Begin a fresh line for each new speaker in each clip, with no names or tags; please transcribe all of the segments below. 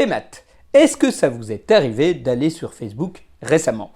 Thémat, est-ce que ça vous est arrivé d'aller sur Facebook récemment?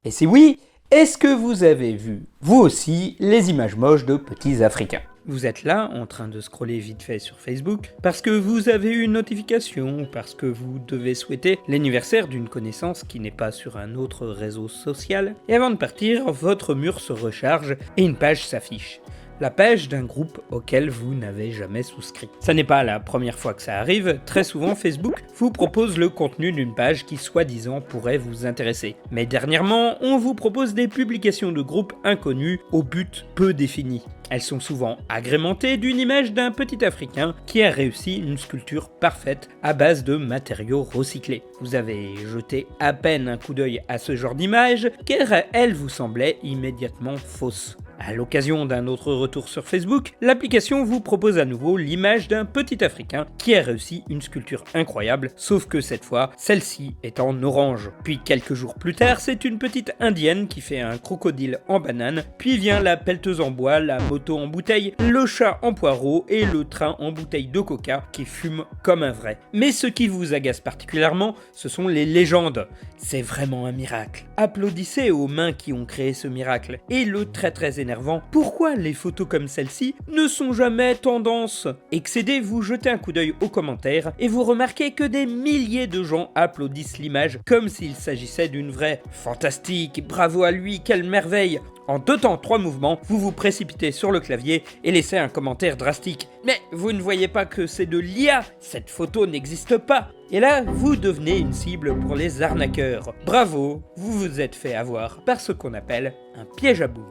Et si oui, est-ce que vous avez vu, vous aussi, les images moches de petits Africains? Vous êtes là, en train de scroller vite fait sur Facebook, parce que vous avez eu une notification, ou parce que vous devez souhaiter l'anniversaire d'une connaissance qui n'est pas sur un autre réseau social, et avant de partir, votre mur se recharge et une page s'affiche. La page d'un groupe auquel vous n'avez jamais souscrit. Ça n'est pas la première fois que ça arrive, très souvent Facebook vous propose le contenu d'une page qui soi-disant pourrait vous intéresser. Mais dernièrement, on vous propose des publications de groupes inconnus au but peu défini. Elles sont souvent agrémentées d'une image d'un petit Africain qui a réussi une sculpture parfaite à base de matériaux recyclés. Vous avez jeté à peine un coup d'œil à ce genre d'image, car elle vous semblait immédiatement fausse. À l'occasion d'un autre retour sur Facebook, l'application vous propose à nouveau l'image d'un petit Africain qui a réussi une sculpture incroyable, sauf que cette fois, celle-ci est en orange. Puis quelques jours plus tard, c'est une petite indienne qui fait un crocodile en banane, puis vient la pelleteuse en bois, la moto en bouteille, le chat en poireau et le train en bouteille de coca qui fume comme un vrai. Mais ce qui vous agace particulièrement, ce sont les légendes. C'est vraiment un miracle. Applaudissez aux mains qui ont créé ce miracle. Et le très énervant, pourquoi les photos comme celle-ci ne sont jamais tendance? Excédé, vous jetez un coup d'œil aux commentaires et vous remarquez que des milliers de gens applaudissent l'image comme s'il s'agissait d'une vraie. Fantastique, bravo à lui, quelle merveille! En 2 temps 3 mouvements, vous vous précipitez sur le clavier et laissez un commentaire drastique. Mais vous ne voyez pas que c'est de l'IA, cette photo n'existe pas. Et là, vous devenez une cible pour les arnaqueurs. Bravo, vous vous êtes fait avoir par ce qu'on appelle un piège à boomer.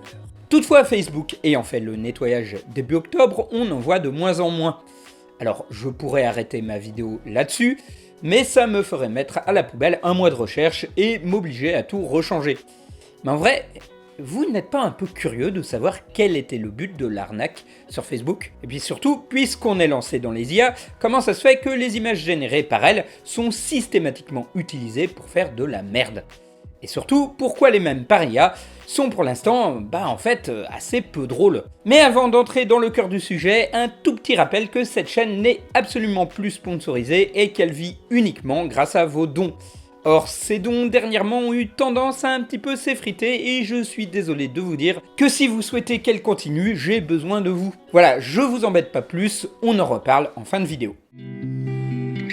Toutefois, Facebook ayant fait le nettoyage début octobre, on en voit de moins en moins. Alors, je pourrais arrêter ma vidéo là-dessus, mais ça me ferait mettre à la poubelle un mois de recherche et m'obliger à tout rechanger. Mais en vrai, vous n'êtes pas un peu curieux de savoir quel était le but de l'arnaque sur Facebook? Et puis surtout, puisqu'on est lancé dans les IA, comment ça se fait que les images générées par elles sont systématiquement utilisées pour faire de la merde? Et surtout, pourquoi les mêmes par IA sont pour l'instant, assez peu drôles. Mais avant d'entrer dans le cœur du sujet, un tout petit rappel que cette chaîne n'est absolument plus sponsorisée et qu'elle vit uniquement grâce à vos dons. Or, ces dons dernièrement ont eu tendance à un petit peu s'effriter et je suis désolé de vous dire que si vous souhaitez qu'elle continue, j'ai besoin de vous. Voilà, je vous embête pas plus, on en reparle en fin de vidéo.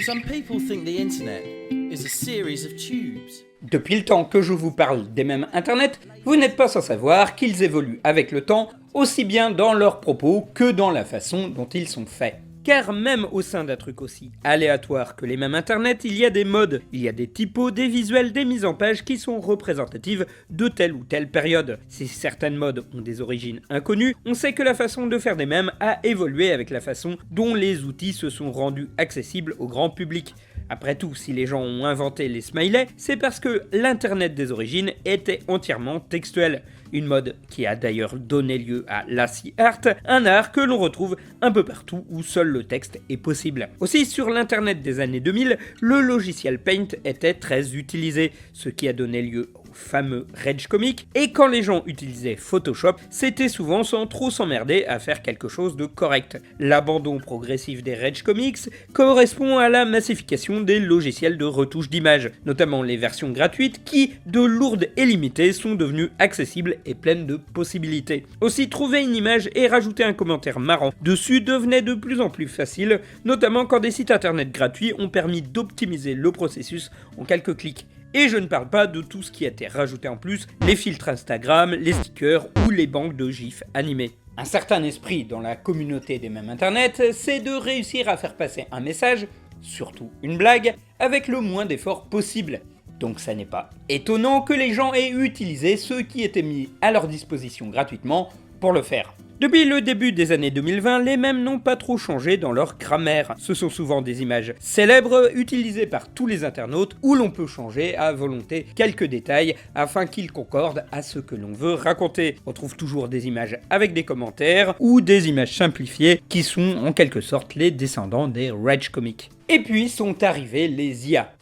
Some people think the internet is a series of tubes.
Depuis le temps que je vous parle des mèmes internet, vous n'êtes pas sans savoir qu'ils évoluent avec le temps, aussi bien dans leurs propos que dans la façon dont ils sont faits. Car même au sein d'un truc aussi aléatoire que les mèmes internet, il y a des modes, il y a des typos, des visuels, des mises en page qui sont représentatives de telle ou telle période. Si certaines modes ont des origines inconnues, on sait que la façon de faire des mèmes a évolué avec la façon dont les outils se sont rendus accessibles au grand public. Après tout, si les gens ont inventé les smileys, c'est parce que l'internet des origines était entièrement textuel. Une mode qui a d'ailleurs donné lieu à l'ASCII Art, un art que l'on retrouve un peu partout où seul le texte est possible. Aussi, sur l'internet des années 2000, le logiciel Paint était très utilisé, ce qui a donné lieu au fameux Rage Comic, et quand les gens utilisaient Photoshop, c'était souvent sans trop s'emmerder à faire quelque chose de correct. L'abandon progressif des Rage Comics correspond à la massification des logiciels de retouche d'images, notamment les versions gratuites qui, de lourdes et limitées, sont devenues accessibles et pleines de possibilités. Aussi, trouver une image et rajouter un commentaire marrant dessus devenait de plus en plus facile, notamment quand des sites internet gratuits ont permis d'optimiser le processus en quelques clics. Et je ne parle pas de tout ce qui a été rajouté en plus, les filtres Instagram, les stickers ou les banques de gifs animés. Un certain esprit dans la communauté des mèmes internet, c'est de réussir à faire passer un message, surtout une blague, avec le moins d'efforts possible. Donc ça n'est pas étonnant que les gens aient utilisé ce qui était mis à leur disposition gratuitement pour le faire. Depuis le début des années 2020, les mèmes n'ont pas trop changé dans leur grammaire. Ce sont souvent des images célèbres utilisées par tous les internautes où l'on peut changer à volonté quelques détails afin qu'ils concordent à ce que l'on veut raconter. On trouve toujours des images avec des commentaires ou des images simplifiées qui sont en quelque sorte les descendants des Rage Comics. Et puis sont arrivées les IA.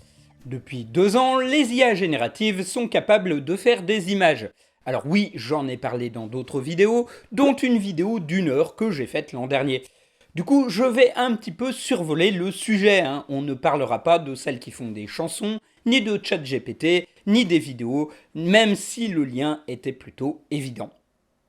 Depuis 2 ans, les IA génératives sont capables de faire des images. Alors oui, j'en ai parlé dans d'autres vidéos, dont une vidéo d'1 heure que j'ai faite l'an dernier. Du coup, je vais un petit peu survoler le sujet, hein. On ne parlera pas de celles qui font des chansons, ni de ChatGPT, ni des vidéos, même si le lien était plutôt évident.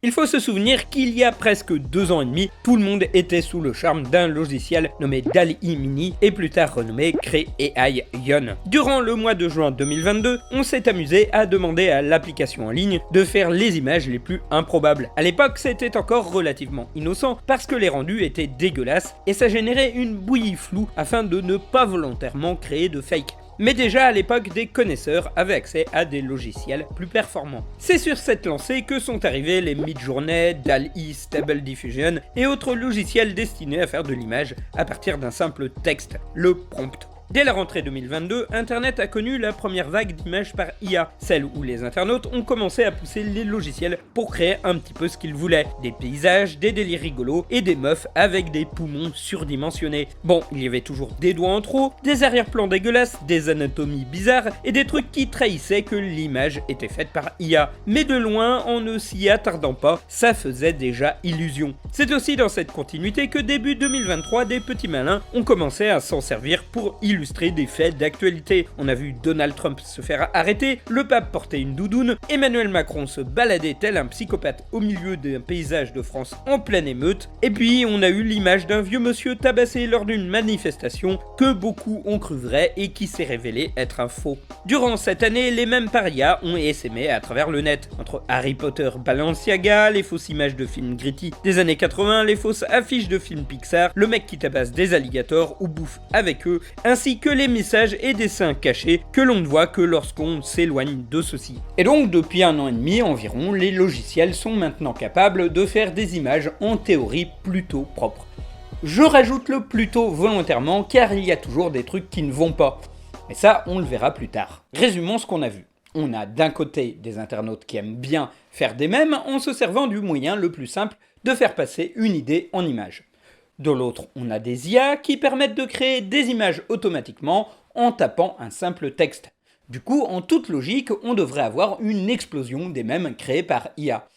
Il faut se souvenir qu'il y a presque 2 ans et demi, tout le monde était sous le charme d'un logiciel nommé DALL-E Mini et plus tard renommé Cree.ai Yon. Durant le mois de juin 2022, on s'est amusé à demander à l'application en ligne de faire les images les plus improbables. À l'époque, c'était encore relativement innocent parce que les rendus étaient dégueulasses et ça générait une bouillie floue afin de ne pas volontairement créer de fake. Mais déjà à l'époque, des connaisseurs avaient accès à des logiciels plus performants. C'est sur cette lancée que sont arrivés les Midjourney, DALL-E Stable Diffusion et autres logiciels destinés à faire de l'image à partir d'un simple texte, le prompt. Dès la rentrée 2022, Internet a connu la première vague d'images par IA, celle où les internautes ont commencé à pousser les logiciels pour créer un petit peu ce qu'ils voulaient. Des paysages, des délires rigolos et des meufs avec des poumons surdimensionnés. Bon, il y avait toujours des doigts en trop, des arrière-plans dégueulasses, des anatomies bizarres et des trucs qui trahissaient que l'image était faite par IA. Mais de loin, en ne s'y attardant pas, ça faisait déjà illusion. C'est aussi dans cette continuité que début 2023, des petits malins ont commencé à s'en servir pour illustrer des faits d'actualité. On a vu Donald Trump se faire arrêter, le pape porter une doudoune, Emmanuel Macron se balader tel un psychopathe au milieu d'un paysage de France en pleine émeute, et puis on a eu l'image d'un vieux monsieur tabassé lors d'une manifestation que beaucoup ont cru vrai et qui s'est révélé être un faux. Durant cette année, les mêmes parias ont essaimé à travers le net. Entre Harry Potter Balenciaga, les fausses images de films gritty des années 80, les fausses affiches de films Pixar, le mec qui tabasse des alligators ou bouffe avec eux, ainsi que les messages et dessins cachés que l'on ne voit que lorsqu'on s'éloigne de ceux-ci. Et donc depuis 1 an et demi environ, les logiciels sont maintenant capables de faire des images en théorie plutôt propres. Je rajoute le plutôt volontairement car il y a toujours des trucs qui ne vont pas. Mais ça, on le verra plus tard. Résumons ce qu'on a vu. On a d'un côté des internautes qui aiment bien faire des mèmes en se servant du moyen le plus simple de faire passer une idée en image. De l'autre, on a des IA qui permettent de créer des images automatiquement en tapant un simple texte. Du coup, en toute logique, on devrait avoir une explosion des mèmes créés par IA.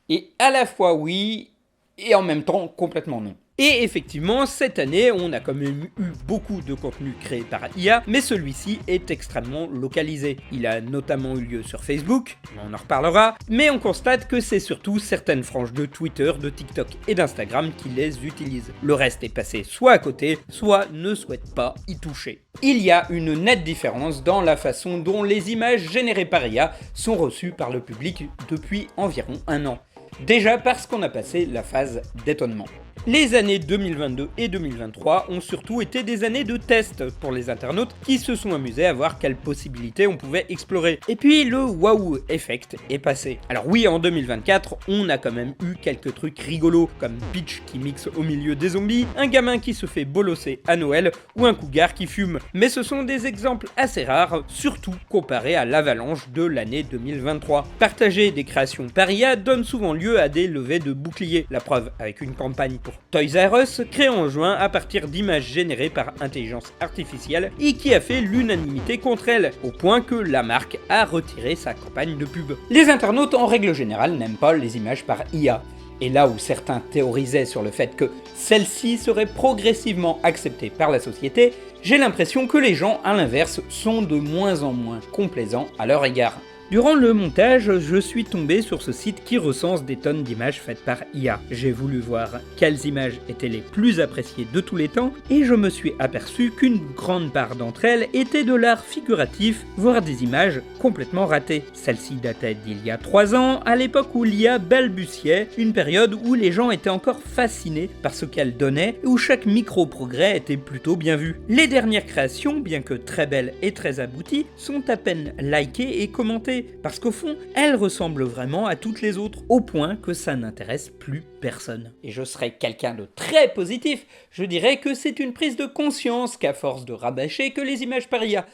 Et à la fois oui, et en même temps complètement non. Et effectivement, cette année, on a quand même eu beaucoup de contenu créé par IA, mais celui-ci est extrêmement localisé. Il a notamment eu lieu sur Facebook, on en reparlera, mais on constate que c'est surtout certaines franges de Twitter, de TikTok et d'Instagram qui les utilisent. Le reste est passé soit à côté, soit ne souhaite pas y toucher. Il y a une nette différence dans la façon dont les images générées par IA sont reçues par le public depuis environ 1 an. Déjà parce qu'on a passé la phase d'étonnement. Les années 2022 et 2023 ont surtout été des années de tests pour les internautes qui se sont amusés à voir quelles possibilités on pouvait explorer. Et puis le waouh effect est passé. Alors oui, en 2024, on a quand même eu quelques trucs rigolos, comme Peach qui mixe au milieu des zombies, un gamin qui se fait bolosser à Noël, ou un cougar qui fume. Mais ce sont des exemples assez rares, surtout comparés à l'avalanche de l'année 2023. Partager des créations par IA donne souvent lieu à des levées de boucliers. La preuve avec une campagne pour Toys R Us, créé en juin à partir d'images générées par intelligence artificielle et qui a fait l'unanimité contre elle, au point que la marque a retiré sa campagne de pub. Les internautes en règle générale n'aiment pas les images par IA. Et là où certains théorisaient sur le fait que celles-ci seraient progressivement acceptées par la société, j'ai l'impression que les gens, à l'inverse, sont de moins en moins complaisants à leur égard. Durant le montage, je suis tombé sur ce site qui recense des tonnes d'images faites par IA. J'ai voulu voir quelles images étaient les plus appréciées de tous les temps, et je me suis aperçu qu'une grande part d'entre elles étaient de l'art figuratif, voire des images complètement ratées. Celle-ci datait d'il y a 3 ans, à l'époque où l'IA balbutiait, une période où les gens étaient encore fascinés par ce qu'elle donnait, et où chaque micro-progrès était plutôt bien vu. Les dernières créations, bien que très belles et très abouties, sont à peine likées et commentées, parce qu'au fond, elle ressemble vraiment à toutes les autres, au point que ça n'intéresse plus personne. Et je serais quelqu'un de très positif, je dirais que c'est une prise de conscience qu'à force de rabâcher que les images par IA,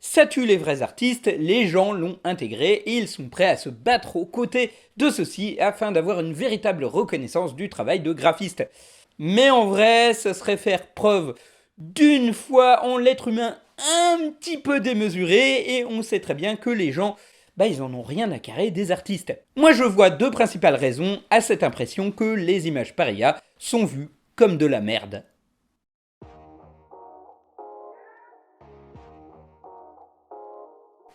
ça tue les vrais artistes, les gens l'ont intégré et ils sont prêts à se battre aux côtés de ceux-ci afin d'avoir une véritable reconnaissance du travail de graphiste. Mais en vrai, ce serait faire preuve d'une foi en l'être humain un petit peu démesuré, et on sait très bien que les gens ils en ont rien à carrer des artistes. Moi je vois 2 principales raisons à cette impression que les images par IA sont vues comme de la merde.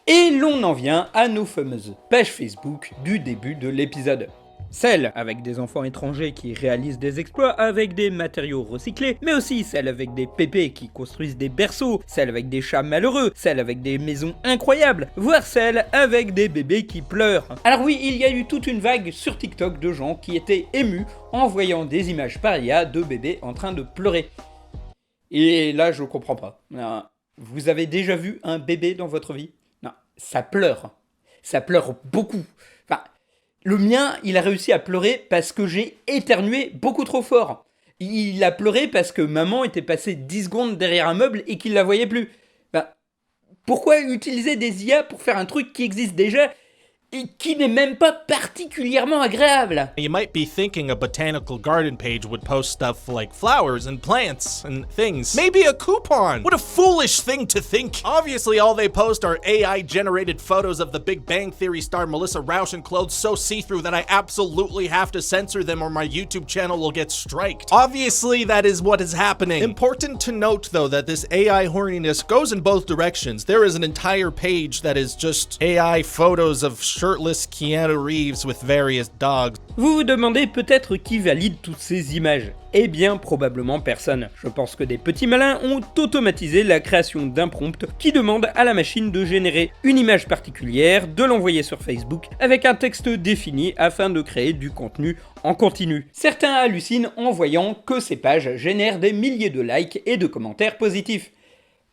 Et l'on en vient à nos fameuses pages Facebook du début de l'épisode. Celles avec des enfants étrangers qui réalisent des exploits avec des matériaux recyclés, mais aussi celles avec des pépés qui construisent des berceaux, celles avec des chats malheureux, celles avec des maisons incroyables, voire celles avec des bébés qui pleurent. Alors oui, il y a eu toute une vague sur TikTok de gens qui étaient émus en voyant des images par IA de bébés en train de pleurer. Et là, je comprends pas. Vous avez déjà vu un bébé dans votre vie ? Non, ça pleure. Ça pleure beaucoup. Enfin, le mien, il a réussi à pleurer parce que j'ai éternué beaucoup trop fort. Il a pleuré parce que maman était passée 10 secondes derrière un meuble et qu'il la voyait plus. Pourquoi utiliser des IA pour faire un truc qui existe déjà et qui n'est même pas particulièrement agréable?
You might be thinking a botanical garden page would post stuff like flowers and plants and things. Maybe a coupon! What a foolish thing to think! Obviously all they post are AI-generated photos of the Big Bang Theory star Melissa Rauch in clothes so see-through that I absolutely have to censor them or my YouTube channel will get striked. Obviously that is what is happening. Important to note though that this AI horniness goes in both directions. There is an entire page that is just AI photos of shirtless Keanu Reeves with various dogs.
Vous vous demandez peut-être qui valide toutes ces images. Eh bien, probablement personne. Je pense que des petits malins ont automatisé la création d'un prompt qui demande à la machine de générer une image particulière, de l'envoyer sur Facebook avec un texte défini afin de créer du contenu en continu. Certains hallucinent en voyant que ces pages génèrent des milliers de likes et de commentaires positifs.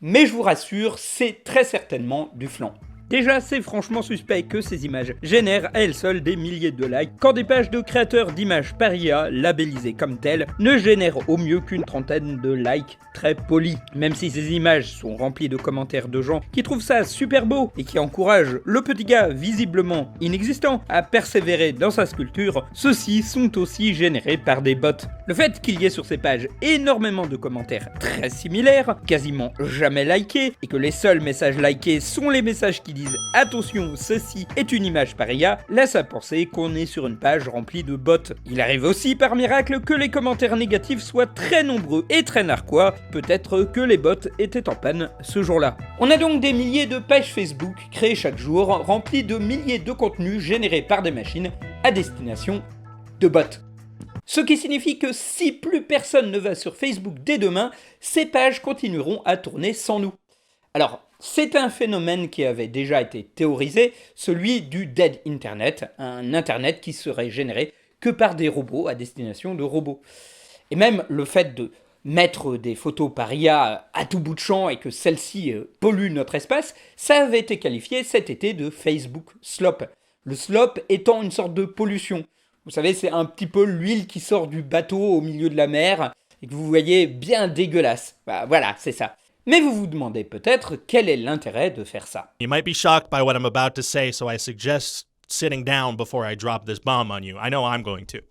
Mais je vous rassure, c'est très certainement du flan. Déjà, c'est franchement suspect que ces images génèrent à elles seules des milliers de likes, quand des pages de créateurs d'images par IA, labellisées comme telles, ne génèrent au mieux qu'une trentaine de likes très polis. Même si ces images sont remplies de commentaires de gens qui trouvent ça super beau et qui encouragent le petit gars visiblement inexistant à persévérer dans sa sculpture, ceux-ci sont aussi générés par des bots. Le fait qu'il y ait sur ces pages énormément de commentaires très similaires, quasiment jamais likés, et que les seuls messages likés sont les messages qui disent « Attention, ceci est une image par IA », laisse à penser qu'on est sur une page remplie de bots. Il arrive aussi par miracle que les commentaires négatifs soient très nombreux et très narquois, peut-être que les bots étaient en panne ce jour-là. On a donc des milliers de pages Facebook créées chaque jour, remplies de milliers de contenus générés par des machines à destination de bots. Ce qui signifie que si plus personne ne va sur Facebook dès demain, ces pages continueront à tourner sans nous. Alors, c'est un phénomène qui avait déjà été théorisé, celui du Dead Internet, un Internet qui serait généré que par des robots à destination de robots. Et même le fait de mettre des photos par IA à tout bout de champ et que celles-ci polluent notre espace, ça avait été qualifié cet été de Facebook slop. Le slop étant une sorte de pollution. Vous savez, c'est un petit peu l'huile qui sort du bateau au milieu de la mer et que vous voyez bien dégueulasse. Voilà, c'est ça. Mais vous vous demandez peut-être quel est l'intérêt de faire ça.
You might be shocked by what I'm about to say, so I suggest sitting down before I drop this bomb on you. I know I'm going to.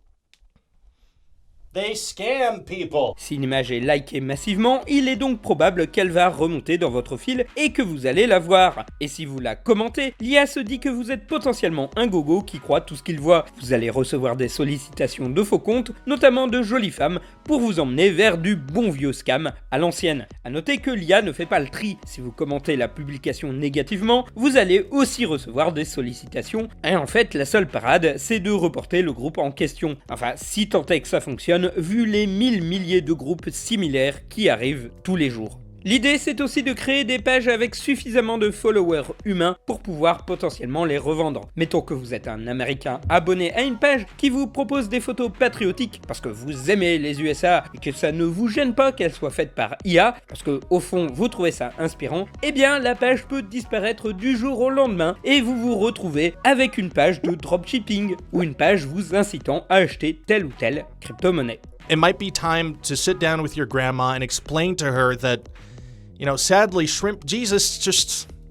They scam people.
Si une image est likée massivement, il est donc probable qu'elle va remonter dans votre fil et que vous allez la voir. Et si vous la commentez, l'IA se dit que vous êtes potentiellement un gogo qui croit tout ce qu'il voit. Vous allez recevoir des sollicitations de faux comptes, notamment de jolies femmes, pour vous emmener vers du bon vieux scam à l'ancienne. A noter que l'IA ne fait pas le tri. Si vous commentez la publication négativement, vous allez aussi recevoir des sollicitations. Et en fait, la seule parade, c'est de reporter le groupe en question. Enfin, si tant est que ça fonctionne, vu les milliers de groupes similaires qui arrivent tous les jours. L'idée, c'est aussi de créer des pages avec suffisamment de followers humains pour pouvoir potentiellement les revendre. Mettons que vous êtes un Américain abonné à une page qui vous propose des photos patriotiques parce que vous aimez les USA et que ça ne vous gêne pas qu'elles soient faites par IA, parce que au fond vous trouvez ça inspirant, eh bien la page peut disparaître du jour au lendemain et vous vous retrouvez avec une page de dropshipping ou une page vous incitant à acheter telle ou telle crypto-monnaie.
It might be time to sit down with your grandma and explain to her that, you know, sadly, Shrimp Jesus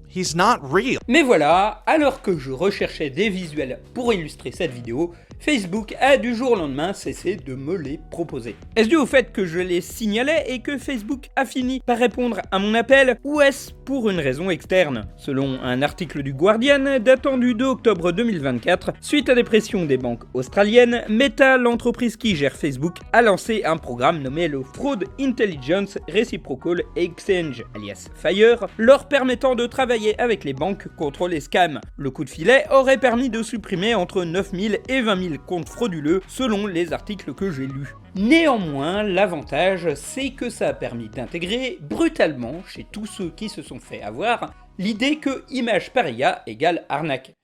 he's not real.
Mais voilà, alors que je recherchais des visuels pour illustrer cette vidéo, Facebook a du jour au lendemain cessé de me les proposer. Est-ce dû au fait que je les signalais et que Facebook a fini par répondre à mon appel, ou est-ce pour une raison externe. Selon un article du Guardian datant du 2 octobre 2024, suite à des pressions des banques australiennes, Meta, l'entreprise qui gère Facebook, a lancé un programme nommé le Fraud Intelligence Reciprocal Exchange, alias FIRE, leur permettant de travailler avec les banques contre les scams. Le coup de filet aurait permis de supprimer entre 9000 et 20 000 comptes frauduleux selon les articles que j'ai lus. Néanmoins, l'avantage, c'est que ça a permis d'intégrer brutalement, chez tous ceux qui se sont fait avoir, l'idée que image par IA égale arnaque.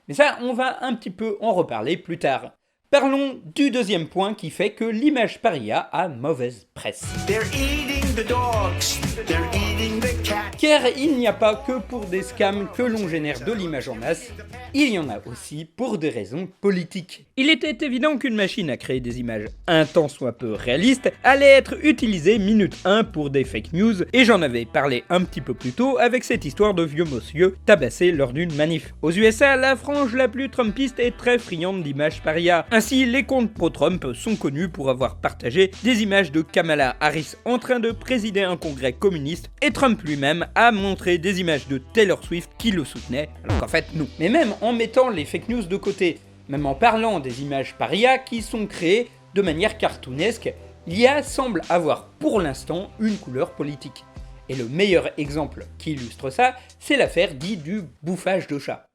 Mais ça, on va un petit peu en reparler plus tard. Parlons du deuxième point qui fait que l'image par IA a mauvaise presse. Car il n'y a pas que pour des scams que l'on génère de l'image en masse, il y en a aussi pour des raisons politiques. Il était évident qu'une machine à créer des images un tant soit peu réalistes allait être utilisée minute 1 pour des fake news, et j'en avais parlé un petit peu plus tôt avec cette histoire de vieux monsieur tabassé lors d'une manif. Aux USA, la frange la plus trumpiste est très friande d'images par IA. Ainsi, les comptes pro-Trump sont connus pour avoir partagé des images de Kamala Harris en train de présider un congrès communiste, et Trump lui-même a montré des images de Taylor Swift qui le soutenaient, alors qu'en fait non. Mais même en mettant les fake news de côté, même en parlant des images par IA qui sont créées de manière cartoonesque, l'IA semble avoir pour l'instant une couleur politique. Et le meilleur exemple qui illustre ça, c'est l'affaire dite du bouffage de chat.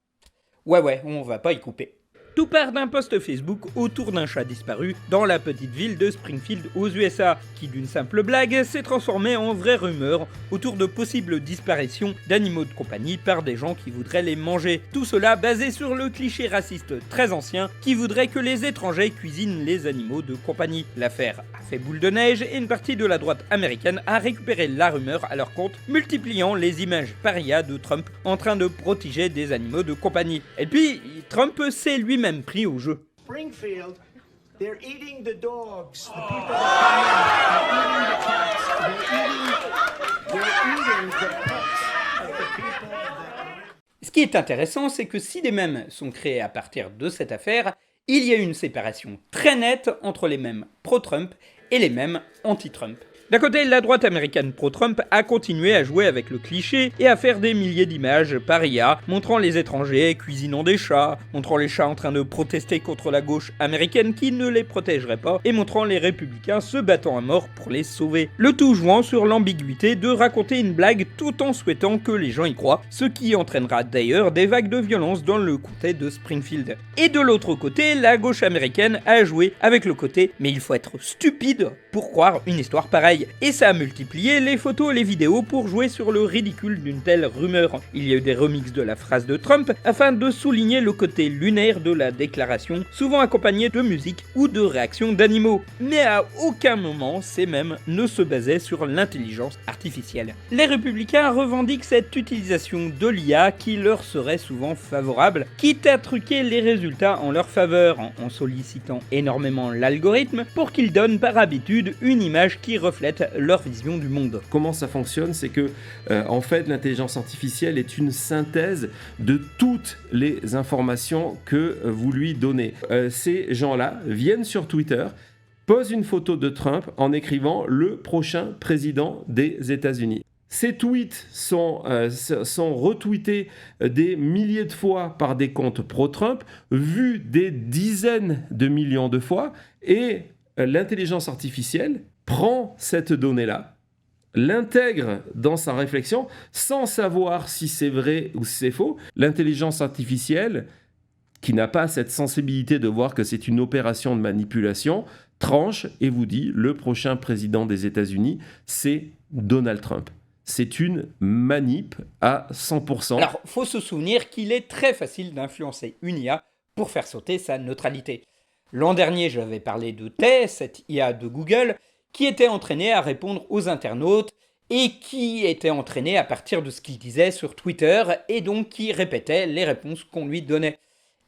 Ouais, on va pas y couper. Tout part d'un post Facebook autour d'un chat disparu dans la petite ville de Springfield aux USA, qui d'une simple blague s'est transformé en vraie rumeur autour de possibles disparitions d'animaux de compagnie par des gens qui voudraient les manger. Tout cela basé sur le cliché raciste très ancien qui voudrait que les étrangers cuisinent les animaux de compagnie. L'affaire a fait boule de neige et une partie de la droite américaine a récupéré la rumeur à leur compte, multipliant les images par IA de Trump en train de protéger des animaux de compagnie. Et puis, Trump s'est lui-même pris au jeu.
Springfield, they're eating the dogs. The people that come in, they're eating the pets of the people that...
Ce qui est intéressant, c'est que si des mèmes sont créés à partir de cette affaire, il y a une séparation très nette entre les mèmes pro-Trump et les mèmes anti-Trump. D'un côté, la droite américaine pro-Trump a continué à jouer avec le cliché et à faire des milliers d'images par IA, montrant les étrangers cuisinant des chats, montrant les chats en train de protester contre la gauche américaine qui ne les protégerait pas, et montrant les républicains se battant à mort pour les sauver. Le tout jouant sur l'ambiguïté de raconter une blague tout en souhaitant que les gens y croient, ce qui entraînera d'ailleurs des vagues de violence dans le comté de Springfield. Et de l'autre côté, la gauche américaine a joué avec le côté « mais il faut être stupide pour croire une histoire pareille ». Et ça a multiplié les photos et les vidéos pour jouer sur le ridicule d'une telle rumeur. Il y a eu des remixes de la phrase de Trump afin de souligner le côté lunaire de la déclaration, souvent accompagné de musique ou de réactions d'animaux. Mais à aucun moment, ces mèmes ne se basaient sur l'intelligence artificielle. Les républicains revendiquent cette utilisation de l'IA qui leur serait souvent favorable, quitte à truquer les résultats en leur faveur, en sollicitant énormément l'algorithme pour qu'il donne par habitude une image qui reflète leur vision du monde.
Comment ça fonctionne, c'est que en fait l'intelligence artificielle est une synthèse de toutes les informations que vous lui donnez. Ces gens-là viennent sur Twitter, posent une photo de Trump en écrivant le prochain président des États-Unis. Ces tweets sont retweetés des milliers de fois par des comptes pro-Trump, vus des dizaines de millions de fois, et l'intelligence artificielle prend cette donnée-là, l'intègre dans sa réflexion sans savoir si c'est vrai ou si c'est faux. L'intelligence artificielle, qui n'a pas cette sensibilité de voir que c'est une opération de manipulation, tranche et vous dit le prochain président des États-Unis, c'est Donald Trump. C'est une manip à 100%.
Alors, faut se souvenir qu'il est très facile d'influencer une IA pour faire sauter sa neutralité. L'an dernier, j'avais parlé de Tay, cette IA de Google, qui était entraîné à répondre aux internautes et qui était entraîné à partir de ce qu'il disait sur Twitter et donc qui répétait les réponses qu'on lui donnait.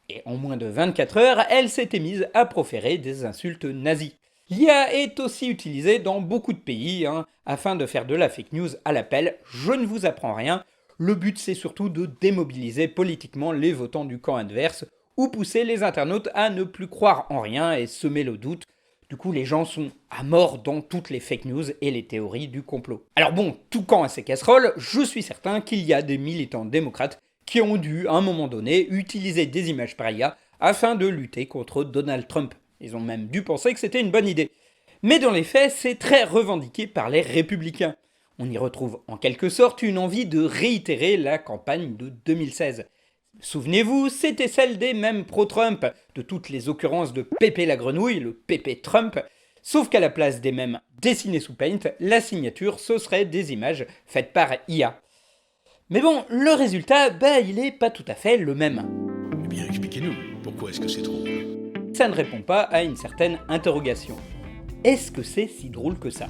Et en moins de 24 heures, elle s'était mise à proférer des insultes nazies. L'IA est aussi utilisée dans beaucoup de pays afin de faire de la fake news à l'appel « je ne vous apprends rien ». Le but c'est surtout de démobiliser politiquement les votants du camp adverse ou pousser les internautes à ne plus croire en rien et semer le doute, Du coup, les gens sont à mort dans toutes les fake news et les théories du complot. Alors bon, tout camp à ses casseroles, je suis certain qu'il y a des militants démocrates qui ont dû, à un moment donné, utiliser des images par IA afin de lutter contre Donald Trump. Ils ont même dû penser que c'était une bonne idée. Mais dans les faits, c'est très revendiqué par les républicains. On y retrouve en quelque sorte une envie de réitérer la campagne de 2016. Souvenez-vous, c'était celle des mêmes pro-Trump, de toutes les occurrences de Pépé la grenouille, le Pépé Trump, sauf qu'à la place des mêmes dessinés sous Paint, la signature, ce serait des images faites par IA. Mais bon, le résultat, il est pas tout à fait le même.
Eh bien, expliquez-nous, pourquoi est-ce que c'est drôle?
Ça ne répond pas à une certaine interrogation. Est-ce que c'est si drôle que ça?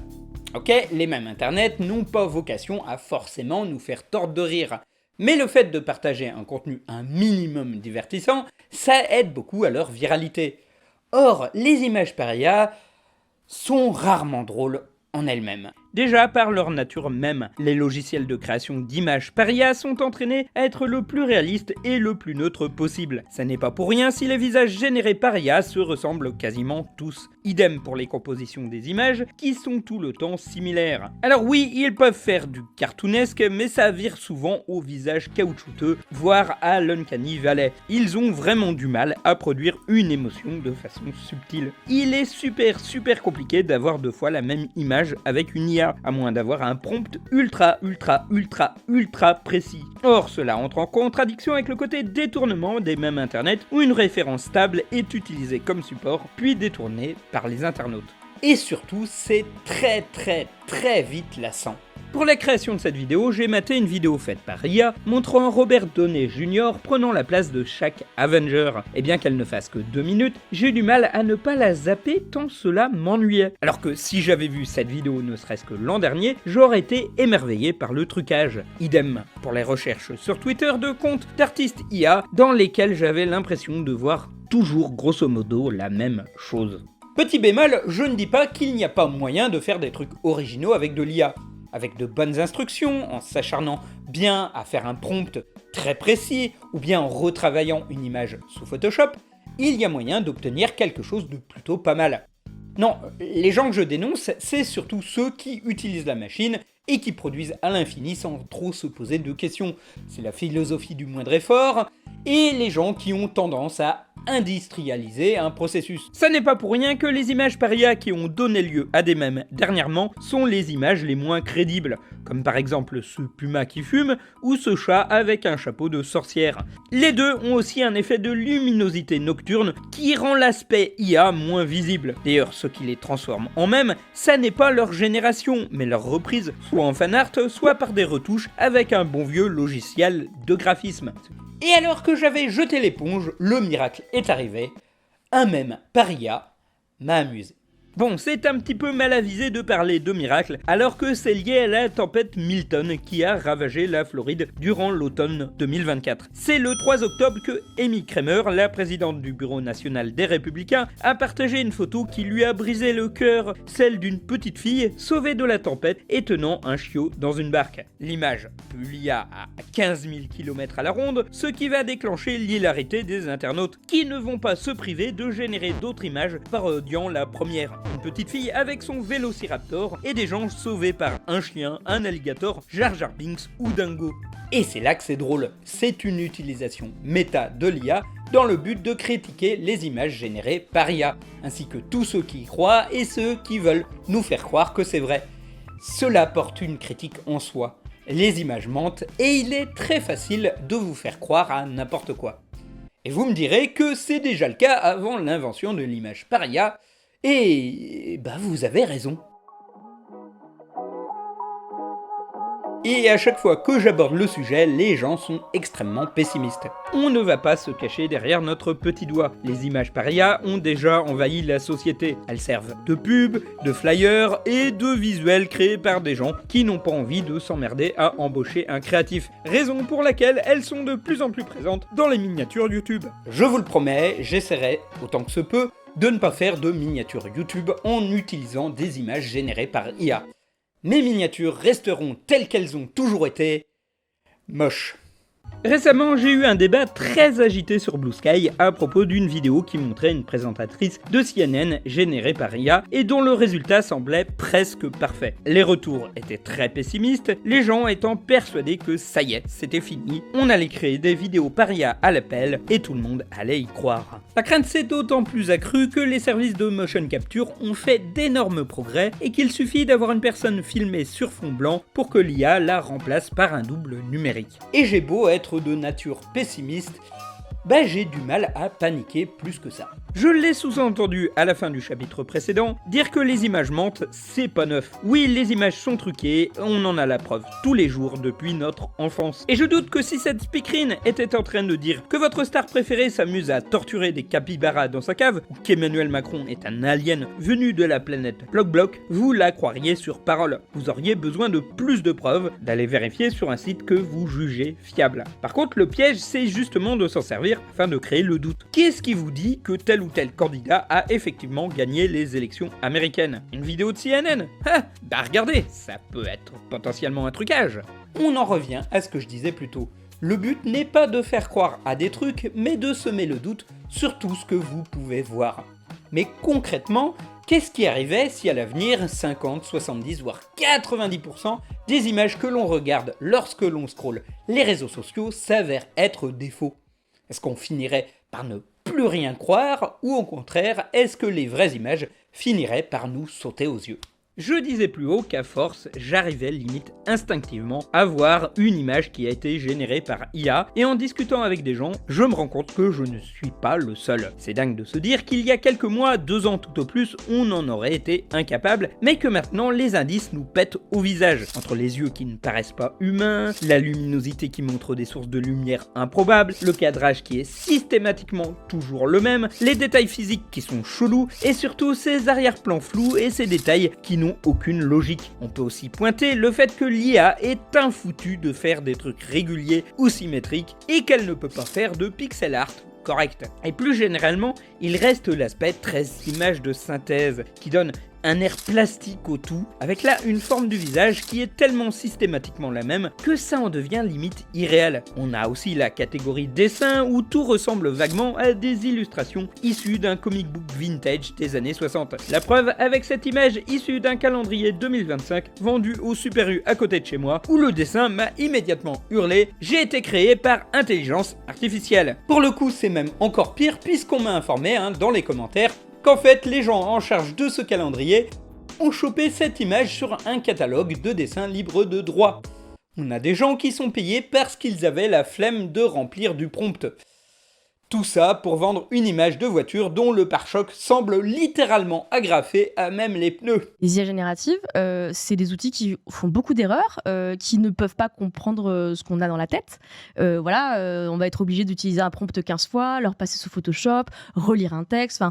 Ok, les mêmes internets n'ont pas vocation à forcément nous faire tordre de rire. Mais le fait de partager un contenu un minimum divertissant, ça aide beaucoup à leur viralité. Or, les images par IA sont rarement drôles en elles-mêmes. Déjà par leur nature même, les logiciels de création d'images par IA sont entraînés à être le plus réaliste et le plus neutre possible. Ça n'est pas pour rien si les visages générés par IA se ressemblent quasiment tous. Idem pour les compositions des images qui sont tout le temps similaires. Alors oui, ils peuvent faire du cartoonesque, mais ça vire souvent au visage caoutchouteux, voire à l'uncanny valley. Ils ont vraiment du mal à produire une émotion de façon subtile. Il est super compliqué d'avoir deux fois la même image avec une IA, à moins d'avoir un prompt ultra précis. Or, cela entre en contradiction avec le côté détournement des mêmes internets, où une référence stable est utilisée comme support, puis détournée par les internautes. Et surtout, c'est très vite lassant. Pour la création de cette vidéo, j'ai maté une vidéo faite par IA montrant Robert Downey Jr. prenant la place de chaque Avenger. Et bien qu'elle ne fasse que 2 minutes, j'ai eu du mal à ne pas la zapper tant cela m'ennuyait. Alors que si j'avais vu cette vidéo ne serait-ce que l'an dernier, j'aurais été émerveillé par le trucage. Idem pour les recherches sur Twitter de comptes d'artistes IA dans lesquels j'avais l'impression de voir toujours grosso modo la même chose. Petit bémol, je ne dis pas qu'il n'y a pas moyen de faire des trucs originaux avec de l'IA. Avec de bonnes instructions, en s'acharnant bien à faire un prompt très précis, ou bien en retravaillant une image sous Photoshop, il y a moyen d'obtenir quelque chose de plutôt pas mal. Non, les gens que je dénonce, c'est surtout ceux qui utilisent la machine et qui produisent à l'infini sans trop se poser de questions. C'est la philosophie du moindre effort, et les gens qui ont tendance à industrialiser un processus. Ça n'est pas pour rien que les images par IA qui ont donné lieu à des mèmes dernièrement sont les images les moins crédibles, comme par exemple ce puma qui fume ou ce chat avec un chapeau de sorcière. Les deux ont aussi un effet de luminosité nocturne qui rend l'aspect IA moins visible. D'ailleurs, ce qui les transforme en mèmes, ça n'est pas leur génération, mais leur reprise, soit en fanart, soit par des retouches avec un bon vieux logiciel de graphisme. Et alors que j'avais jeté l'éponge, le miracle est arrivé. Un mème par IA m'a amusé. Bon, c'est un petit peu mal avisé de parler de miracle, alors que c'est lié à la tempête Milton qui a ravagé la Floride durant l'automne 2024. C'est le 3 octobre que Amy Kramer, la présidente du Bureau national des Républicains, a partagé une photo qui lui a brisé le cœur, celle d'une petite fille sauvée de la tempête et tenant un chiot dans une barque. L'image publiée à 15 000 km à la ronde, ce qui va déclencher l'hilarité des internautes, qui ne vont pas se priver de générer d'autres images parodiant la première. Une petite fille avec son vélociraptor et des gens sauvés par un chien, un alligator, Jar Jar Binks ou Dingo. Et c'est là que c'est drôle, c'est une utilisation méta de l'IA dans le but de critiquer les images générées par IA, ainsi que tous ceux qui y croient et ceux qui veulent nous faire croire que c'est vrai. Cela porte une critique en soi. Les images mentent et il est très facile de vous faire croire à n'importe quoi. Et vous me direz que c'est déjà le cas avant l'invention de l'image par IA, et vous avez raison. Et à chaque fois que j'aborde le sujet, les gens sont extrêmement pessimistes. On ne va pas se cacher derrière notre petit doigt. Les images par IA ont déjà envahi la société. Elles servent de pubs, de flyers et de visuels créés par des gens qui n'ont pas envie de s'emmerder à embaucher un créatif. Raison pour laquelle elles sont de plus en plus présentes dans les miniatures YouTube. Je vous le promets, j'essaierai, autant que se peut, de ne pas faire de miniatures YouTube en utilisant des images générées par IA. Mes miniatures resteront telles qu'elles ont toujours été, moches. Récemment, j'ai eu un débat très agité sur Blue Sky à propos d'une vidéo qui montrait une présentatrice de CNN générée par IA et dont le résultat semblait presque parfait. Les retours étaient très pessimistes, les gens étant persuadés que ça y est, c'était fini, on allait créer des vidéos par IA à l'appel et tout le monde allait y croire. La crainte s'est d'autant plus accrue que les services de motion capture ont fait d'énormes progrès et qu'il suffit d'avoir une personne filmée sur fond blanc pour que l'IA la remplace par un double numérique. Et j'ai beau être de nature pessimiste, j'ai du mal à paniquer plus que ça. Je l'ai sous-entendu à la fin du chapitre précédent, dire que les images mentent, c'est pas neuf. Oui, les images sont truquées, on en a la preuve tous les jours depuis notre enfance. Et je doute que si cette speakerine était en train de dire que votre star préférée s'amuse à torturer des capybaras dans sa cave, ou qu'Emmanuel Macron est un alien venu de la planète Bloc, vous la croiriez sur parole. Vous auriez besoin de plus de preuves, d'aller vérifier sur un site que vous jugez fiable. Par contre, le piège, c'est justement de s'en servir afin de créer le doute. Qui est-ce qui vous dit que tel ou tel candidat a effectivement gagné les élections américaines? Une vidéo de CNN? Regardez, ça peut être potentiellement un trucage. On en revient à ce que je disais plus tôt. Le but n'est pas de faire croire à des trucs, mais de semer le doute sur tout ce que vous pouvez voir. Mais concrètement, qu'est-ce qui arrivait si à l'avenir, 50, 70, voire 90% des images que l'on regarde lorsque l'on scrolle les réseaux sociaux s'avèrent être des faux? Est-ce qu'on finirait par ne plus rien croire ou au contraire, est-ce que les vraies images finiraient par nous sauter aux yeux? Je disais plus haut qu'à force, j'arrivais limite instinctivement à voir une image qui a été générée par IA, et en discutant avec des gens, je me rends compte que je ne suis pas le seul. C'est dingue de se dire qu'il y a quelques mois, 2 ans tout au plus, on en aurait été incapable, mais que maintenant les indices nous pètent au visage. Entre les yeux qui ne paraissent pas humains, la luminosité qui montre des sources de lumière improbables, le cadrage qui est systématiquement toujours le même, les détails physiques qui sont chelous, et surtout ces arrière-plans flous et ces détails qui n'ont aucune logique. On peut aussi pointer le fait que l'IA est infoutue de faire des trucs réguliers ou symétriques et qu'elle ne peut pas faire de pixel art correct. Et plus généralement, il reste l'aspect très image de synthèse qui donne un air plastique au tout, avec là une forme du visage qui est tellement systématiquement la même que ça en devient limite irréel. On a aussi la catégorie dessin où tout ressemble vaguement à des illustrations issues d'un comic book vintage des années 60. La preuve avec cette image issue d'un calendrier 2025 vendu au Super U à côté de chez moi, où le dessin m'a immédiatement hurlé « J'ai été créé par intelligence artificielle ». Pour le coup, c'est même encore pire puisqu'on m'a informé dans les commentaires qu'en fait, les gens en charge de ce calendrier ont chopé cette image sur un catalogue de dessins libres de droit. On a des gens qui sont payés parce qu'ils avaient la flemme de remplir du prompt. Tout ça pour vendre une image de voiture dont le pare-choc semble littéralement agrafé à même les pneus.
Les IA génératives, c'est des outils qui font beaucoup d'erreurs, qui ne peuvent pas comprendre ce qu'on a dans la tête. On va être obligé d'utiliser un prompt 15 fois, leur passer sous Photoshop, relire un texte.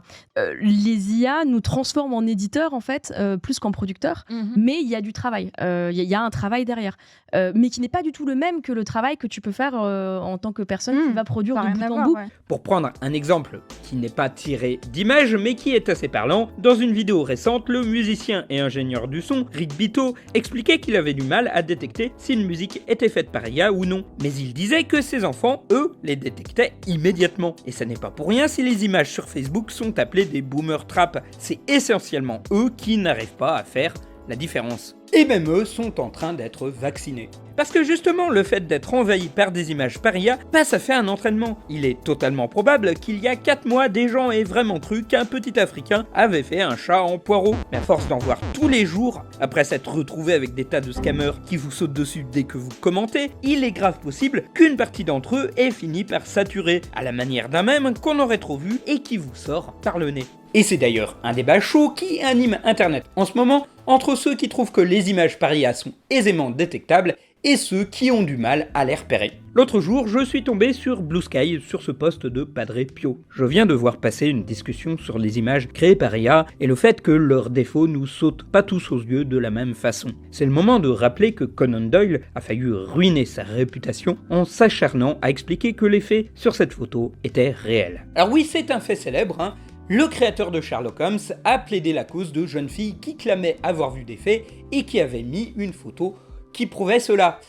Les IA nous transforment en éditeurs, en fait, plus qu'en producteurs. Mais il y a du travail. Il y a un travail derrière. Mais qui n'est pas du tout le même que le travail que tu peux faire en tant que personne qui va produire de bout en bout. Ouais.
Pour prendre un exemple qui n'est pas tiré d'images mais qui est assez parlant, dans une vidéo récente, le musicien et ingénieur du son, Rick Beato, expliquait qu'il avait du mal à détecter si une musique était faite par IA ou non. Mais il disait que ses enfants, eux, les détectaient immédiatement. Et ça n'est pas pour rien si les images sur Facebook sont appelées des boomer traps. C'est essentiellement eux qui n'arrivent pas à faire la différence. Et même eux sont en train d'être vaccinés. Parce que justement, le fait d'être envahi par des images par IA, ça fait un entraînement. Il est totalement probable qu'il y a 4 mois, des gens aient vraiment cru qu'un petit Africain avait fait un chat en poireau. Mais à force d'en voir tous les jours, après s'être retrouvé avec des tas de scammers qui vous sautent dessus dès que vous commentez, il est grave possible qu'une partie d'entre eux ait fini par saturer, à la manière d'un mème qu'on aurait trop vu et qui vous sort par le nez. Et c'est d'ailleurs un débat chaud qui anime Internet en ce moment, entre ceux qui trouvent que les images par IA sont aisément détectables et ceux qui ont du mal à les repérer. L'autre jour, je suis tombé sur Blue Sky, sur ce post de Padre Pio. Je viens de voir passer une discussion sur les images créées par IA et le fait que leurs défauts nous sautent pas tous aux yeux de la même façon. C'est le moment de rappeler que Conan Doyle a failli ruiner sa réputation en s'acharnant à expliquer que les faits sur cette photo étaient réels. Alors oui, c'est un fait célèbre, Le créateur de Sherlock Holmes a plaidé la cause de jeunes filles qui clamaient avoir vu des faits et qui avaient mis une photo qui prouvait cela.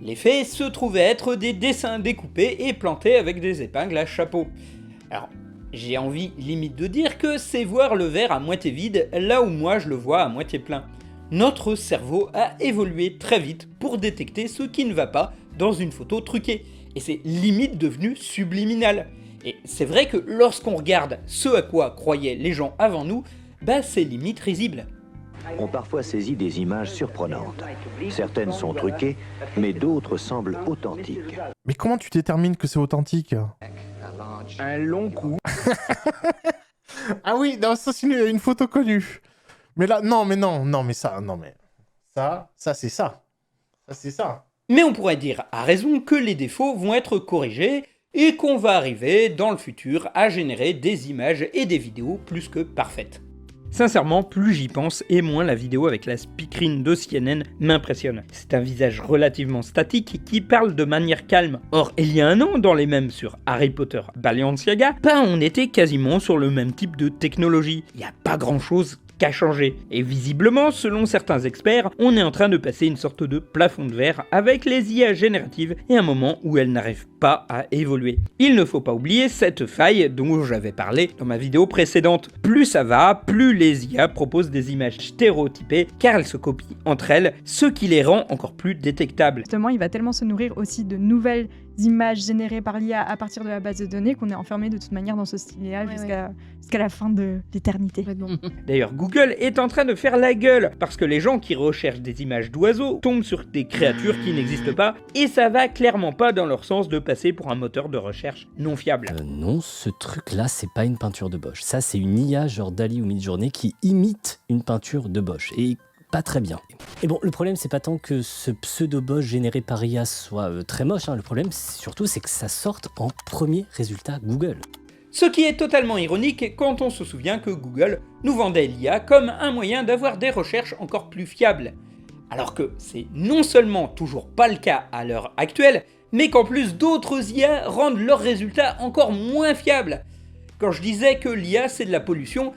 Les faits se trouvaient être des dessins découpés et plantés avec des épingles à chapeau. Alors, j'ai envie limite de dire que c'est voir le verre à moitié vide là où moi je le vois à moitié plein. Notre cerveau a évolué très vite pour détecter ce qui ne va pas dans une photo truquée. Et c'est limite devenu subliminal. Et c'est vrai que lorsqu'on regarde ce à quoi croyaient les gens avant nous, c'est limite risible.
Ont parfois saisi des images surprenantes. Certaines sont truquées, mais d'autres semblent authentiques.
Mais comment tu détermines que c'est authentique?
Un long coup.
Ah oui, non, ça c'est une photo connue. Mais là, ça c'est ça. Ça c'est ça.
Mais on pourrait dire à raison que les défauts vont être corrigés et qu'on va arriver dans le futur à générer des images et des vidéos plus que parfaites. Sincèrement, plus j'y pense et moins la vidéo avec la speakerine de CNN m'impressionne. C'est un visage relativement statique qui parle de manière calme. Or, il y a un an, dans les mêmes sur Harry Potter Balenciaga, on était quasiment sur le même type de technologie. Il n'y a pas grand chose qu'à changer. Et visiblement, selon certains experts, on est en train de passer une sorte de plafond de verre avec les IA génératives et un moment où elles n'arrivent pas à évoluer. Il ne faut pas oublier cette faille dont j'avais parlé dans ma vidéo précédente. Plus ça va, plus les IA proposent des images stéréotypées car elles se copient entre elles, ce qui les rend encore plus détectables.
Justement, il va tellement se nourrir aussi de nouvelles images générées par l'IA à partir de la base de données qu'on est enfermé de toute manière dans ce style-là jusqu'à la fin de l'éternité.
D'ailleurs, Google est en train de faire la gueule parce que les gens qui recherchent des images d'oiseaux tombent sur des créatures qui n'existent pas et ça va clairement pas dans leur sens de passer pour un moteur de recherche non fiable.
Non, ce truc-là, c'est pas une peinture de Bosch. Ça, c'est une IA genre Dali ou Midjourney qui imite une peinture de Bosch. Et pas très bien. Et bon, le problème, c'est pas tant que ce pseudo-Bosch généré par IA soit très moche, le problème, surtout, c'est que ça sorte en premier résultat Google.
Ce qui est totalement ironique quand on se souvient que Google nous vendait l'IA comme un moyen d'avoir des recherches encore plus fiables. Alors que c'est non seulement toujours pas le cas à l'heure actuelle, mais qu'en plus d'autres IA rendent leurs résultats encore moins fiables. Quand je disais que l'IA c'est de la pollution,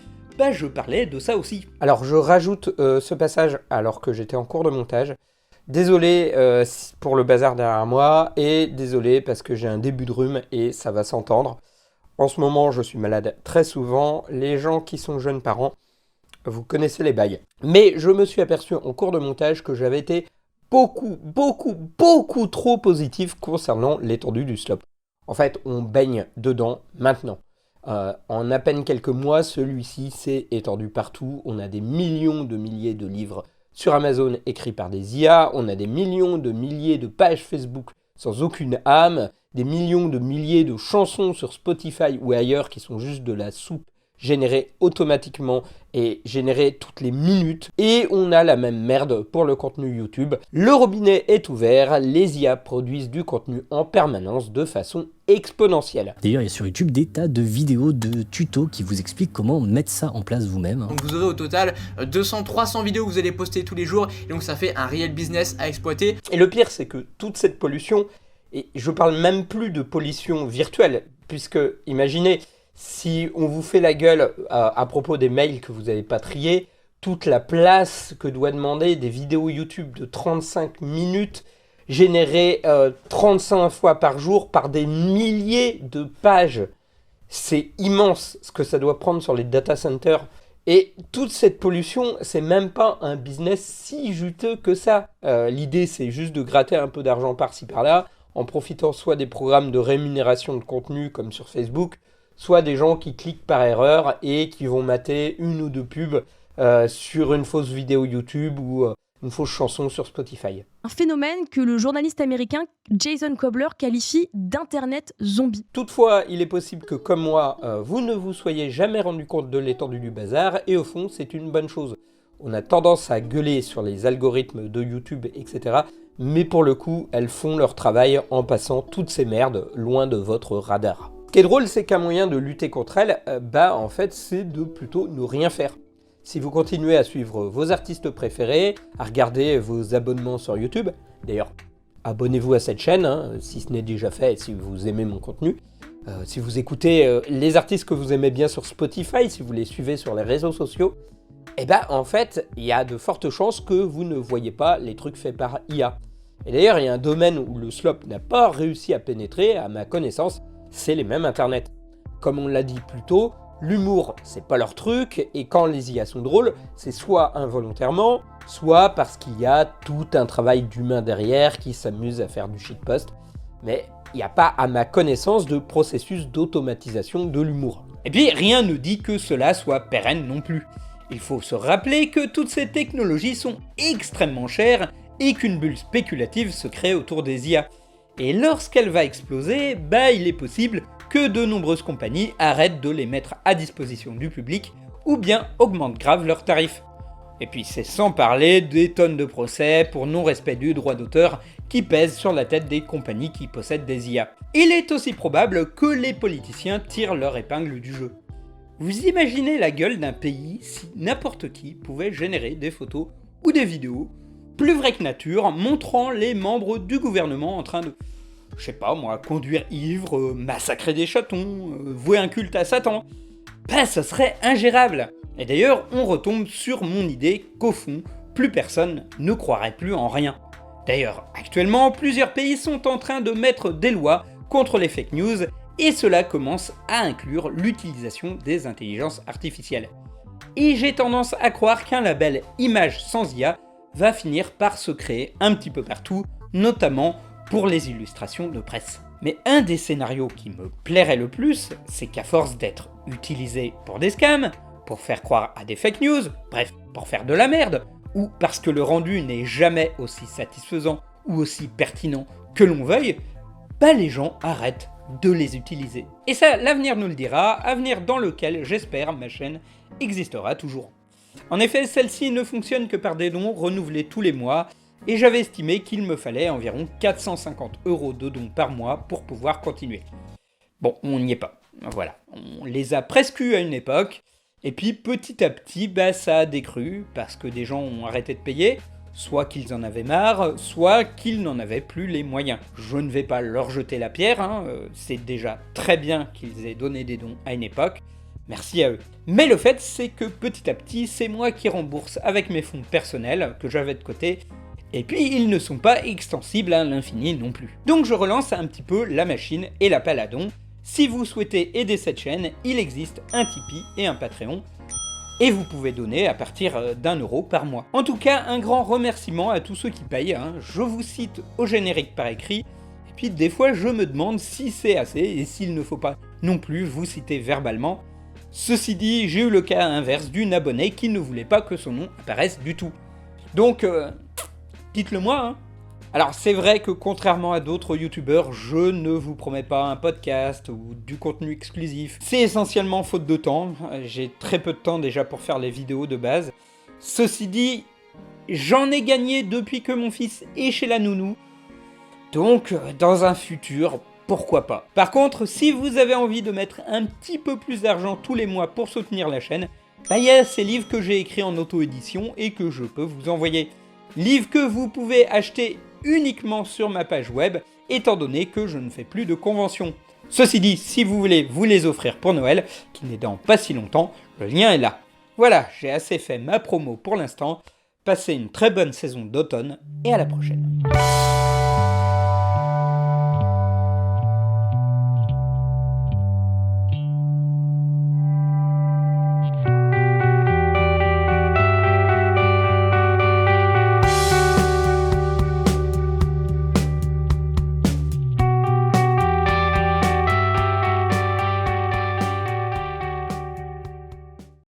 je parlais de ça aussi. Alors je rajoute ce passage alors que j'étais en cours de montage. Désolé pour le bazar derrière moi et désolé parce que j'ai un début de rhume et ça va s'entendre. En ce moment je suis malade très souvent. Les gens qui sont jeunes parents, vous connaissez les bails. Mais je me suis aperçu en cours de montage que j'avais été beaucoup trop positif concernant l'étendue du stop. En fait, on baigne dedans maintenant. En à peine quelques mois, celui-ci s'est étendu partout. On a des millions de milliers de livres sur Amazon écrits par des IA. On a des millions de milliers de pages Facebook sans aucune âme. Des millions de milliers de chansons sur Spotify ou ailleurs qui sont juste de la soupe générée automatiquement et générée toutes les minutes. Et on a la même merde pour le contenu YouTube. Le robinet est ouvert, les IA produisent du contenu en permanence de façon exponentielle.
D'ailleurs, il y a sur YouTube des tas de vidéos de tutos qui vous expliquent comment mettre ça en place vous-même.
Donc vous aurez au total 200-300 vidéos que vous allez poster tous les jours et donc ça fait un réel business à exploiter.
Et le pire, c'est que toute cette pollution, et je parle même plus de pollution virtuelle, puisque imaginez, si on vous fait la gueule à propos des mails que vous n'avez pas triés, toute la place que doit demander des vidéos YouTube de 35 minutes générées 35 fois par jour par des milliers de pages. C'est immense ce que ça doit prendre sur les data centers. Et toute cette pollution, c'est même pas un business si juteux que ça. L'idée, c'est juste de gratter un peu d'argent par-ci par-là, en profitant soit des programmes de rémunération de contenu comme sur Facebook, soit des gens qui cliquent par erreur et qui vont mater une ou deux pubs sur une fausse vidéo YouTube ou une fausse chanson sur Spotify.
Un phénomène que le journaliste américain Jason Kobler qualifie d'Internet zombie.
Toutefois, il est possible que, comme moi, vous ne vous soyez jamais rendu compte de l'étendue du bazar, et au fond, c'est une bonne chose. On a tendance à gueuler sur les algorithmes de YouTube, etc., mais pour le coup, elles font leur travail en passant toutes ces merdes loin de votre radar. Ce qui est drôle, c'est qu'un moyen de lutter contre elles, en fait, c'est de plutôt ne rien faire. Si vous continuez à suivre vos artistes préférés, à regarder vos abonnements sur YouTube, d'ailleurs, abonnez-vous à cette chaîne, si ce n'est déjà fait, si vous aimez mon contenu. Si vous écoutez les artistes que vous aimez bien sur Spotify, si vous les suivez sur les réseaux sociaux, en fait, il y a de fortes chances que vous ne voyez pas les trucs faits par IA. Et d'ailleurs, il y a un domaine où le slop n'a pas réussi à pénétrer, à ma connaissance, c'est les mêmes internet. Comme on l'a dit plus tôt, l'humour, c'est pas leur truc, et quand les IA sont drôles, c'est soit involontairement, soit parce qu'il y a tout un travail d'humain derrière qui s'amuse à faire du shitpost, mais il n'y a pas, à ma connaissance, de processus d'automatisation de l'humour. Et puis, rien ne dit que cela soit pérenne non plus. Il faut se rappeler que toutes ces technologies sont extrêmement chères et qu'une bulle spéculative se crée autour des IA. Et lorsqu'elle va exploser, il est possible que de nombreuses compagnies arrêtent de les mettre à disposition du public ou bien augmentent grave leurs tarifs. Et puis c'est sans parler des tonnes de procès pour non-respect du droit d'auteur qui pèsent sur la tête des compagnies qui possèdent des IA. Il est aussi probable que les politiciens tirent leur épingle du jeu. Vous imaginez la gueule d'un pays si n'importe qui pouvait générer des photos ou des vidéos plus vraies que nature montrant les membres du gouvernement en train de, je sais pas moi, conduire ivre, massacrer des chatons, vouer un culte à Satan. Ce serait ingérable. Et d'ailleurs, on retombe sur mon idée qu'au fond, plus personne ne croirait plus en rien. D'ailleurs, actuellement, plusieurs pays sont en train de mettre des lois contre les fake news, et cela commence à inclure l'utilisation des intelligences artificielles. Et j'ai tendance à croire qu'un label image sans IA va finir par se créer un petit peu partout, notamment pour les illustrations de presse. Mais un des scénarios qui me plairait le plus, c'est qu'à force d'être utilisé pour des scams, pour faire croire à des fake news, bref, pour faire de la merde, ou parce que le rendu n'est jamais aussi satisfaisant ou aussi pertinent que l'on veuille, les gens arrêtent de les utiliser. Et ça, l'avenir nous le dira, avenir dans lequel, j'espère, ma chaîne existera toujours. En effet, celle-ci ne fonctionne que par des dons renouvelés tous les mois, et j'avais estimé qu'il me fallait environ 450 € de dons par mois pour pouvoir continuer. Bon, on n'y est pas. Voilà, on les a presque eus à une époque, et puis petit à petit, ça a décru, parce que des gens ont arrêté de payer, soit qu'ils en avaient marre, soit qu'ils n'en avaient plus les moyens. Je ne vais pas leur jeter la pierre, c'est déjà très bien qu'ils aient donné des dons à une époque, merci à eux. Mais le fait, c'est que petit à petit, c'est moi qui rembourse avec mes fonds personnels que j'avais de côté, et puis ils ne sont pas extensibles à l'infini non plus. Donc je relance un petit peu la machine et l'appel à dons. Si vous souhaitez aider cette chaîne, il existe un Tipeee et un Patreon, et vous pouvez donner à partir d'1 € par mois. En tout cas, un grand remerciement à tous ceux qui payent, je vous cite au générique par écrit, et puis des fois je me demande si c'est assez, et s'il ne faut pas non plus vous citer verbalement. Ceci dit, j'ai eu le cas inverse d'une abonnée qui ne voulait pas que son nom apparaisse du tout. Donc, dites-le moi, Alors c'est vrai que contrairement à d'autres youtubeurs, je ne vous promets pas un podcast ou du contenu exclusif. C'est essentiellement faute de temps, j'ai très peu de temps déjà pour faire les vidéos de base. Ceci dit, j'en ai gagné depuis que mon fils est chez la nounou. Donc dans un futur, pourquoi pas. Par contre, si vous avez envie de mettre un petit peu plus d'argent tous les mois pour soutenir la chaîne, il y a ces livres que j'ai écrits en auto-édition et que je peux vous envoyer. Livres que vous pouvez acheter uniquement sur ma page web, étant donné que je ne fais plus de convention. Ceci dit, si vous voulez vous les offrir pour Noël, qui n'est dans pas si longtemps, le lien est là. Voilà, j'ai assez fait ma promo pour l'instant. Passez une très bonne saison d'automne et à la prochaine.